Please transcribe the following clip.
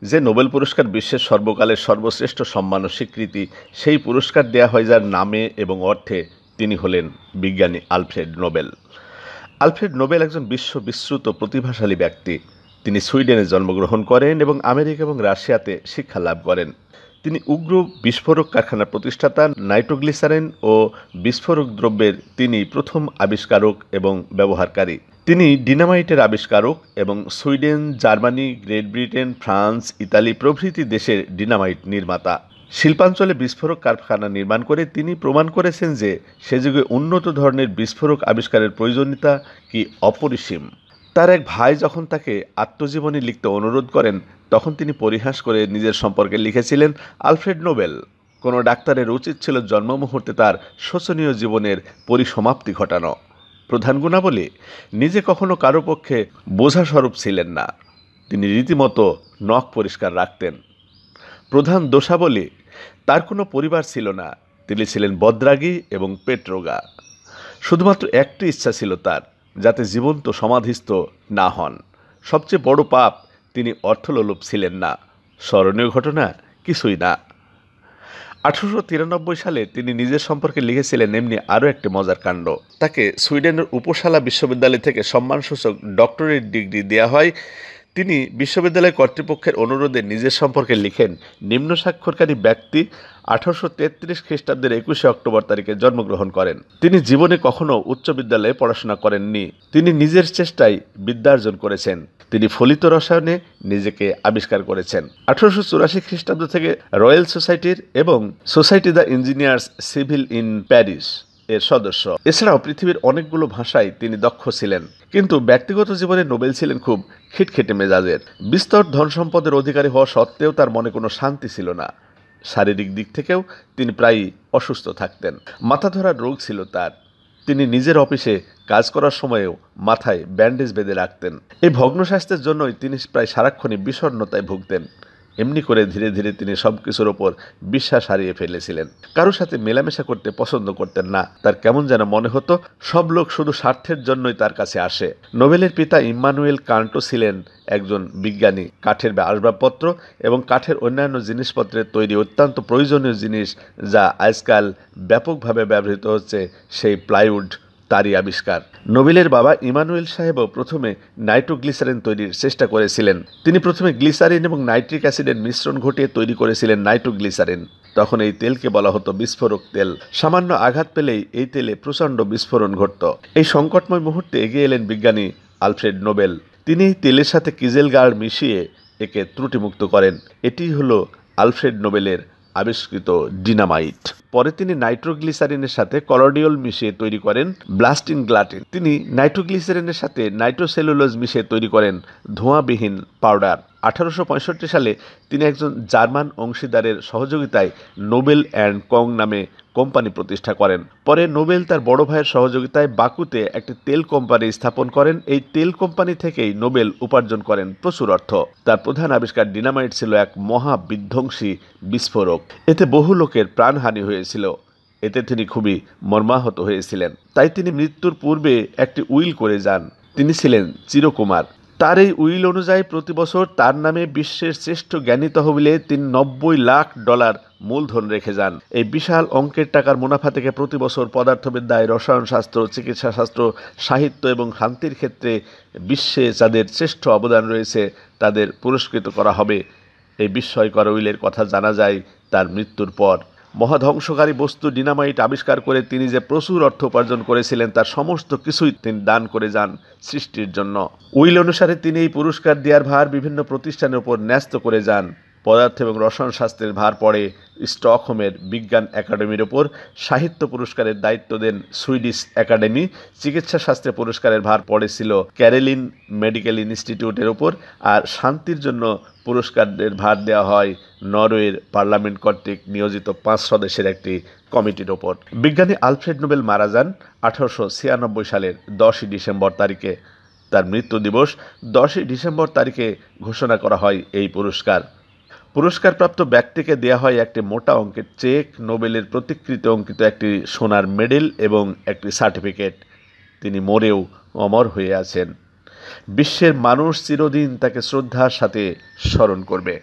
যে নোবেল পুরস্কার বিশ্বের সর্বকালের সর্বশ্রেষ্ঠ সম্মান ও স্বীকৃতি, সেই পুরস্কার দেয়া হয় যার নামে এবং অর্থে। তিনি হলেন বিজ্ঞানী আলফ্রেড নোবেল। আলফ্রেড নোবেল একজন বিশ্ববিশ্রুত প্রতিভাশালী ব্যক্তি। তিনি সুইডেনে জন্মগ্রহণ করেন এবং আমেরিকা এবং রাশিয়াতে শিক্ষা লাভ করেন। তিনি উগ্র বিস্ফোরক কারখানার প্রতিষ্ঠাতা, নাইট্রোগ্লিসারিন ও বিস্ফোরক দ্রব্যের তিনি প্রথম আবিষ্কারক এবং ব্যবহারকারী। তিনি ডিনামাইটের আবিষ্কারক এবং Sweden, Germany, great Britain, France, Italy প্রভৃতি দেশের ডিনামাইট নির্মাতা। শিল্পাঞ্চলে বিস্ফোরক কারখানা নির্মাণ করে তিনি প্রমাণ করেছেন যে সে যুগে উন্নত ধরনের বিস্ফোরক আবিষ্কারের প্রয়োজনীয়তা কি অপরিসীম। তার এক ভাই যখন তাকে আত্মজীবনী লিখতে অনুরোধ করেন, তখন তিনি পরিহাস করে নিজের সম্পর্কে লিখেছিলেন, আলফ্রেড নোবেল। কোনো ডাক্তারের উচিত ছিল জন্ম মুহূর্তে তার শোচনীয় জীবনের পরিসমাপ্তি ঘটানো। প্রধান গুণাবলী: নিজে কখনো কারো পক্ষে বোঝাস্বরূপ ছিলেন না। তিনি রীতিমতো নখ পরিষ্কার রাখতেন। প্রধান দোষাবলী: তার কোনো পরিবার ছিল না। তিনি ছিলেন বদ্রাগী এবং পেটরোগা। শুধুমাত্র একটি ইচ্ছা ছিল তার, যাতে জীবন্ত সমাধিস্থ না হন। সবচেয়ে বড় পাপ, তিনি অর্থলোলুপ ছিলেন না। স্মরণীয় ঘটনা কিছুই না। 1893 সালে তিনি নিজের সম্পর্কে লিখেছিলেন এমনি আরও একটি মজার কাণ্ড। তাকে সুইডেনের উপসালা বিশ্ববিদ্যালয় থেকে সম্মানসূচক ডক্টরেট ডিগ্রি দেওয়া হয়। তিনি বিশ্ববিদ্যালয় কর্তৃপক্ষের অনুরোধে নিজের সম্পর্কে লিখেন, নিম্ন স্বাক্ষরকারী ব্যক্তি 1833 খ্রিস্টাব্দের 21 অক্টোবর তারিখে জন্মগ্রহণ করেন। তিনি জীবনে কখনো উচ্চ বিদ্যালয়ে পড়াশোনা করেননি। তিনি নিজের চেষ্টায় বিদ্যার্জন করেছেন। তিনি ফলিত রসায়নে নিজেকে আবিষ্কার করেছেন। 1884 খ্রিস্টাব্দ থেকে রয়্যাল সোসাইটির এবং society the engineers civil in Paris এর সদস্য। এছাড়াও পৃথিবীর অনেকগুলো ভাষায় তিনি দক্ষ ছিলেন। কিন্তু ব্যক্তিগত জীবনে নোবেল ছিলেন খুব খিটখিটে মেজাজের। বিস্তর ধন সম্পদের অধিকারী হওয়া সত্ত্বেও তার মনে কোনো শান্তি ছিল না। শারীরিক দিক থেকেও তিনি প্রায়ই অসুস্থ থাকতেন। মাথা ধরার রোগ ছিল তার। তিনি নিজের অফিসে কাজ করার সময়েও মাথায় ব্যান্ডেজ বেঁধে রাখতেন। এই ভগ্ন স্বাস্থ্যের জন্যই তিনি প্রায় সারাক্ষণই বিষণ্ণতায় ভুগতেন। এমনি করে ধীরে ধীরে তিনি সব কিছুর ওপর বিশ্বাস হারিয়ে ফেলেছিলেন। কারোর সাথে মেলামেশা করতে পছন্দ করতেন না। তার কেমন যেন মনে হতো সব লোক শুধু স্বার্থের জন্যই তার কাছে আসে। নোবেলের পিতা ইম্মানুয়েল কান্টও ছিলেন একজন বিজ্ঞানী। কাঠের আসবাবপত্র এবং কাঠের অন্যান্য জিনিসপত্রের তৈরি অত্যন্ত প্রয়োজনীয় জিনিস, যা আজকাল ব্যাপকভাবে ব্যবহৃত হচ্ছে, সেই প্লাইউড তারই আবিষ্কার। নোবেলের বাবা ইমানুয়েল সাহেবও প্রথমে নাইট্রোগ্লিসারিন তৈরির চেষ্টা করেছিলেন। তিনি প্রথমে গ্লিসারিন এবং নাইট্রিক অ্যাসিডের মিশ্রণ ঘটিয়ে তৈরি করেছিলেন নাইট্রোগ্লিসারিন। তখন এই তেলকে বলা হতো বিস্ফোরক তেল। সামান্য আঘাত পেলেই এই তেলে প্রচণ্ড বিস্ফোরণ ঘটত। এই সংকটময় মুহূর্তে এগিয়ে এলেন বিজ্ঞানী আলফ্রেড নোবেল। তিনি এই তেলের সাথে কিজেলগার্ড মিশিয়ে একে ত্রুটিমুক্ত করেন। এটি হলো আলফ্রেড নোবেলের আবিষ্কৃত ডিনামাইট। পরে তিনি নাইট্রোগ্লিসারিনের সাথে কলোডিয়ল মিশিয়ে তৈরি করেন ব্লাস্টিং গ্লাটিন। তিনি নাইট্রোগ্লিসারিনের সাথে নাইট্রোসেলুলোজ মিশিয়ে তৈরি করেন ধোঁয়াবিহীন পাউডার। 1865 সালে তিনি একজন জার্মান অংশীদারের সহযোগিতায় নোবেল অ্যান্ড কং নামে কোম্পানি প্রতিষ্ঠা করেন। পরে নোবেল তার বড় ভাইয়ের সহযোগিতায় বাকুতে একটি তেল কোম্পানি স্থাপন করেন। এই তেল কোম্পানি থেকেই নোবেল উপার্জন করেন প্রচুর অর্থ। তার প্রধান আবিষ্কার ডিনামাইট ছিল এক মহা বিধ্বংসী বিস্ফোরক। এতে বহু লোকের প্রাণহানি হয়েছিল। এতে তিনি খুবই মর্মাহত হয়েছিলেন। তাই তিনি মৃত্যুর পূর্বে একটি উইল করে যান। তিনি ছিলেন চিরকুমার। তার এই উইল অনুযায়ী প্রতি বছর তার নামে বিশ্বের শ্রেষ্ঠ জ্ঞানী তহবিলে তিনি $90 লাখ মূলধন রেখে যান। এই বিশাল অঙ্কের টাকার মুনাফা থেকে প্রতি বছর পদার্থবিদ্যায়, রসায়নশাস্ত্র, চিকিৎসাশাস্ত্র, সাহিত্য এবং শান্তির ক্ষেত্রে বিশ্বে যাদের শ্রেষ্ঠ অবদান রয়েছে তাদের পুরস্কৃত করা হবে। এই বিস্ময়কর উইলের কথা জানা যায় তার মৃত্যুর পর। মহাধ্বংসকারী বস্তু ডিনামাইট আবিষ্কার করে তিনি যে প্রচুর অর্থ উপার্জন করেছিলেন তার সমস্ত কিছুই তিনি দান করে যান সৃষ্টির জন্য। উইল অনুসারে তিনি এই পুরস্কার দেওয়ার ভার বিভিন্ন প্রতিষ্ঠানের উপর ন্যস্ত করে যান। পদার্থ এবং রসায়ন শাস্ত্রের ভার পড়ে স্টকহোমের বিজ্ঞান একাডেমির ওপর। সাহিত্য পুরস্কারের দায়িত্ব দেন সুইডিশ একাডেমি। চিকিৎসা শাস্ত্রে পুরস্কারের ভার পড়েছিল ক্যারেলিন মেডিকেল ইনস্টিটিউটের ওপর। আর শান্তির জন্য পুরস্কারের ভার দেওয়া হয় নরওয়ের পার্লামেন্ট কর্তৃক নিয়োজিত 5 সদস্যের একটি কমিটির ওপর। বিজ্ঞানী আলফ্রেড নোবেল মারা যান 1896 সালের 10 ডিসেম্বর তারিখে। তার মৃত্যু দিবস 10 ডিসেম্বর তারিখে ঘোষণা করা হয় এই পুরস্কার। পুরস্কারপ্রাপ্ত ব্যক্তিকে দেয়া হয় একটি মোটা অঙ্কের চেক, নোবেলের প্রতিকৃতি অঙ্কিত একটি সোনার মেডেল এবং একটি সার্টিফিকেট। তিনি মরেও অমর হয়ে আছেন। বিশ্বের মানুষ চিরদিন তাকে শ্রদ্ধার সাথে স্মরণ করবে।